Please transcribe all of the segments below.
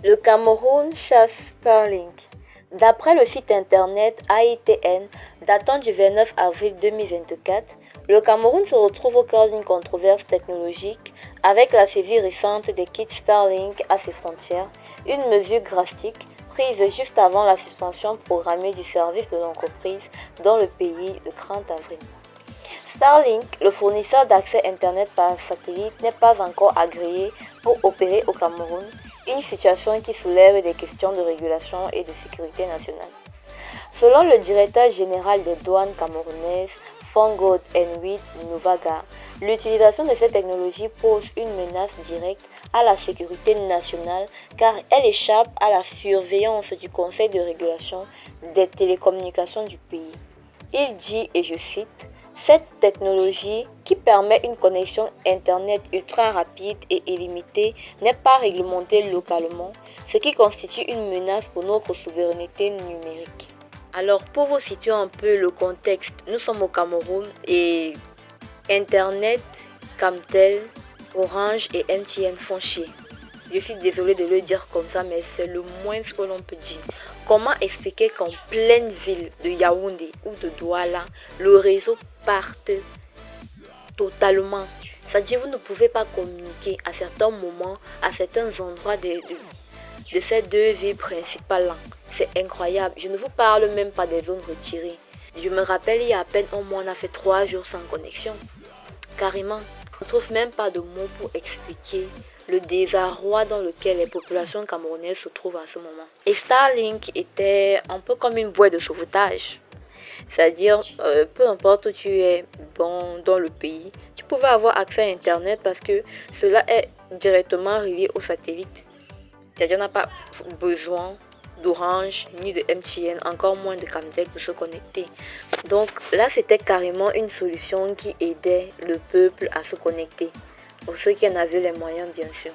Le Cameroun chasse Starlink. D'après le site internet AITN datant du 29 avril 2024, le Cameroun se retrouve au cœur d'une controverse technologique avec la saisie récente des kits Starlink à ses frontières, une mesure drastique prise juste avant la suspension programmée du service de l'entreprise dans le pays le 30 avril. Starlink, le fournisseur d'accès Internet par satellite, n'est pas encore agréé pour opérer au Cameroun, une situation qui soulève des questions de régulation et de sécurité nationale. Selon le directeur général des douanes camerounaises, Fongod Nwit Nouvaga, l'utilisation de cette technologie pose une menace directe à la sécurité nationale car elle échappe à la surveillance du Conseil de régulation des télécommunications du pays. Il dit, et je cite, cette technologie, qui permet une connexion Internet ultra rapide et illimitée, n'est pas réglementée localement, ce qui constitue une menace pour notre souveraineté numérique. Alors, pour vous situer un peu le contexte, nous sommes au Cameroun et Internet, Camtel, Orange et MTN font chier. Je suis désolée de le dire comme ça, mais c'est le moins que l'on peut dire. Comment expliquer qu'en pleine ville de Yaoundé ou de Douala, le réseau parte totalement? C'est-à-dire vous ne pouvez pas communiquer à certains moments, à certains endroits de ces deux villes principales-là. C'est incroyable. Je ne vous parle même pas des zones retirées. Je me rappelle, il y a à peine un mois, on a fait 3 jours sans connexion. Carrément. On ne trouve même pas de mots pour expliquer le désarroi dans lequel les populations camerounaises se trouvent à ce moment. Et Starlink était un peu comme une bouée de sauvetage. C'est-à-dire, peu importe où tu es dans le pays, tu pouvais avoir accès à Internet parce que cela est directement relié au satellite. C'est-à-dire, on n'a pas besoin d'Orange ni de MTN, encore moins de Camtel pour se connecter. Donc là, c'était carrément une solution qui aidait le peuple à se connecter. Pour ceux qui en avaient les moyens, bien sûr.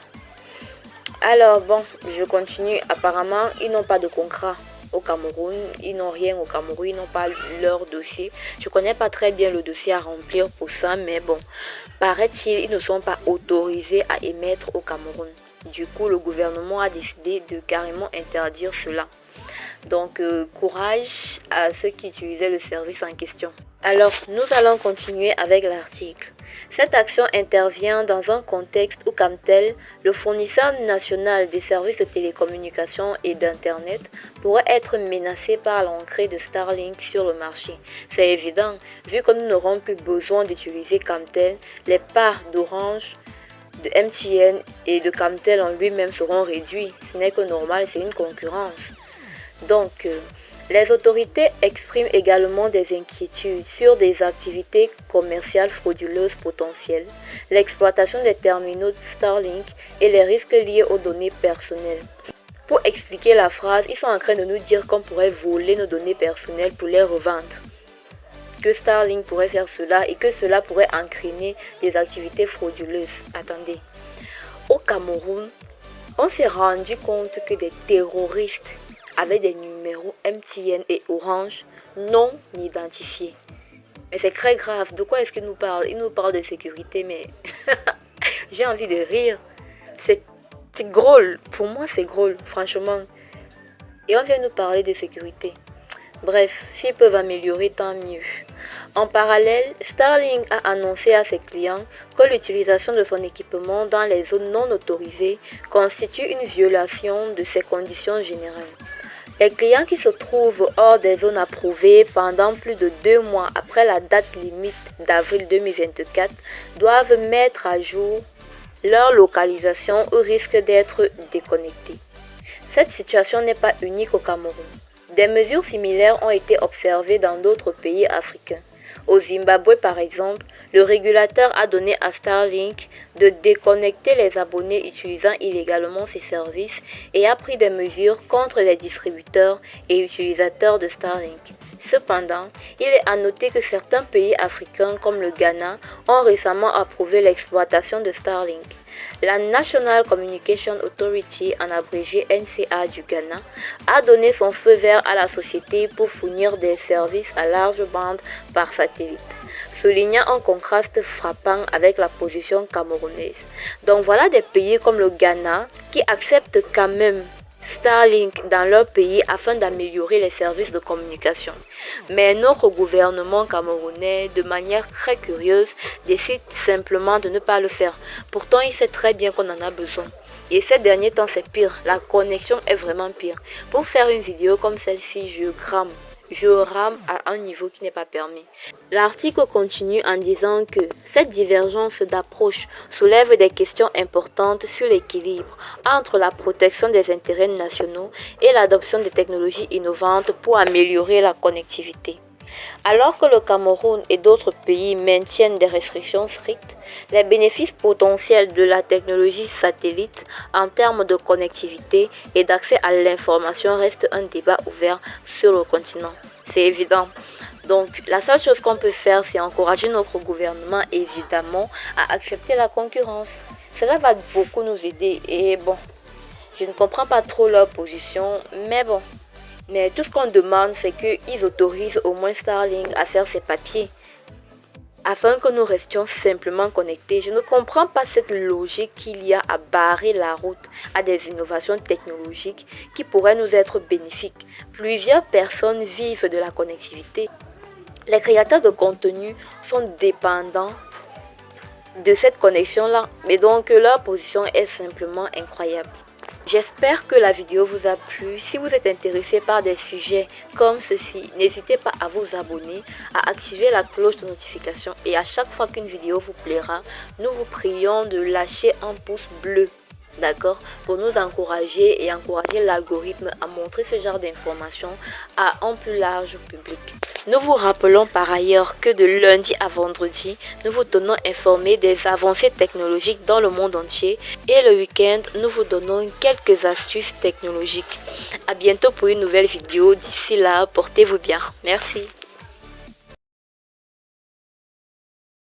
Alors bon, je continue. Apparemment, ils n'ont pas de contrat au Cameroun. Ils n'ont rien au Cameroun. Ils n'ont pas leur dossier. Je ne connais pas très bien le dossier à remplir pour ça. Mais bon, paraît-il, ils ne sont pas autorisés à émettre au Cameroun. Du coup, le gouvernement a décidé de carrément interdire cela. Donc, courage à ceux qui utilisaient le service en question. Alors, nous allons continuer avec l'article. Cette action intervient dans un contexte où Camtel, le fournisseur national des services de télécommunications et d'Internet, pourrait être menacé par l'entrée de Starlink sur le marché. C'est évident, vu que nous n'aurons plus besoin d'utiliser Camtel, les parts d'Orange, de MTN et de Camtel en lui-même seront réduits. Ce n'est que normal, c'est une concurrence. Donc, les autorités expriment également des inquiétudes sur des activités commerciales frauduleuses potentielles, l'exploitation des terminaux Starlink et les risques liés aux données personnelles. Pour expliquer la phrase, ils sont en train de nous dire qu'on pourrait voler nos données personnelles pour les revendre. Que Starlink pourrait faire cela et que cela pourrait entraîner des activités frauduleuses. Attendez, au Cameroun, on s'est rendu compte que des terroristes avaient des numéros MTN et Orange non identifiés. Mais c'est très grave. De quoi est-ce qu'ils nous parlent? Ils nous parlent de sécurité, mais j'ai envie de rire. C'est drôle. Pour moi, c'est drôle, franchement. Et on vient nous parler de sécurité. Bref, s'ils peuvent améliorer, tant mieux. En parallèle, Starlink a annoncé à ses clients que l'utilisation de son équipement dans les zones non autorisées constitue une violation de ses conditions générales. Les clients qui se trouvent hors des zones approuvées pendant plus de 2 mois après la date limite d'avril 2024 doivent mettre à jour leur localisation ou risquent d'être déconnectés. Cette situation n'est pas unique au Cameroun. Des mesures similaires ont été observées dans d'autres pays africains. Au Zimbabwe, par exemple, le régulateur a donné à Starlink de déconnecter les abonnés utilisant illégalement ses services et a pris des mesures contre les distributeurs et utilisateurs de Starlink. Cependant, il est à noter que certains pays africains comme le Ghana ont récemment approuvé l'exploitation de Starlink. La National Communication Authority, en abrégé NCA du Ghana, a donné son feu vert à la société pour fournir des services à large bande par satellite, soulignant un contraste frappant avec la position camerounaise. Donc voilà des pays comme le Ghana qui acceptent quand même Starlink dans leur pays afin d'améliorer les services de communication. Mais notre gouvernement camerounais, de manière très curieuse, décide simplement de ne pas le faire. Pourtant, il sait très bien qu'on en a besoin. Et ces derniers temps, c'est pire. La connexion est vraiment pire. Pour faire une vidéo comme celle-ci, je rame à un niveau qui n'est pas permis. L'article continue en disant que cette divergence d'approche soulève des questions importantes sur l'équilibre entre la protection des intérêts nationaux et l'adoption des technologies innovantes pour améliorer la connectivité. Alors que le Cameroun et d'autres pays maintiennent des restrictions strictes, les bénéfices potentiels de la technologie satellite en termes de connectivité et d'accès à l'information restent un débat ouvert sur le continent. C'est évident. Donc, la seule chose qu'on peut faire, c'est encourager notre gouvernement, évidemment, à accepter la concurrence. Cela va beaucoup nous aider. Et bon, je ne comprends pas trop leur position, mais bon. Mais tout ce qu'on demande, c'est qu'ils autorisent au moins Starlink à faire ses papiers afin que nous restions simplement connectés. Je ne comprends pas cette logique qu'il y a à barrer la route à des innovations technologiques qui pourraient nous être bénéfiques. Plusieurs personnes vivent de la connectivité. Les créateurs de contenu sont dépendants de cette connexion-là, mais donc leur position est simplement incroyable. J'espère que la vidéo vous a plu. Si vous êtes intéressé par des sujets comme ceci, n'hésitez pas à vous abonner, à activer la cloche de notification et à chaque fois qu'une vidéo vous plaira, nous vous prions de lâcher un pouce bleu, d'accord, pour nous encourager et encourager l'algorithme à montrer ce genre d'informations à un plus large public. Nous vous rappelons par ailleurs que de lundi à vendredi, nous vous tenons informés des avancées technologiques dans le monde entier et le week-end, nous vous donnons quelques astuces technologiques. À bientôt pour une nouvelle vidéo. D'ici là, portez-vous bien. Merci.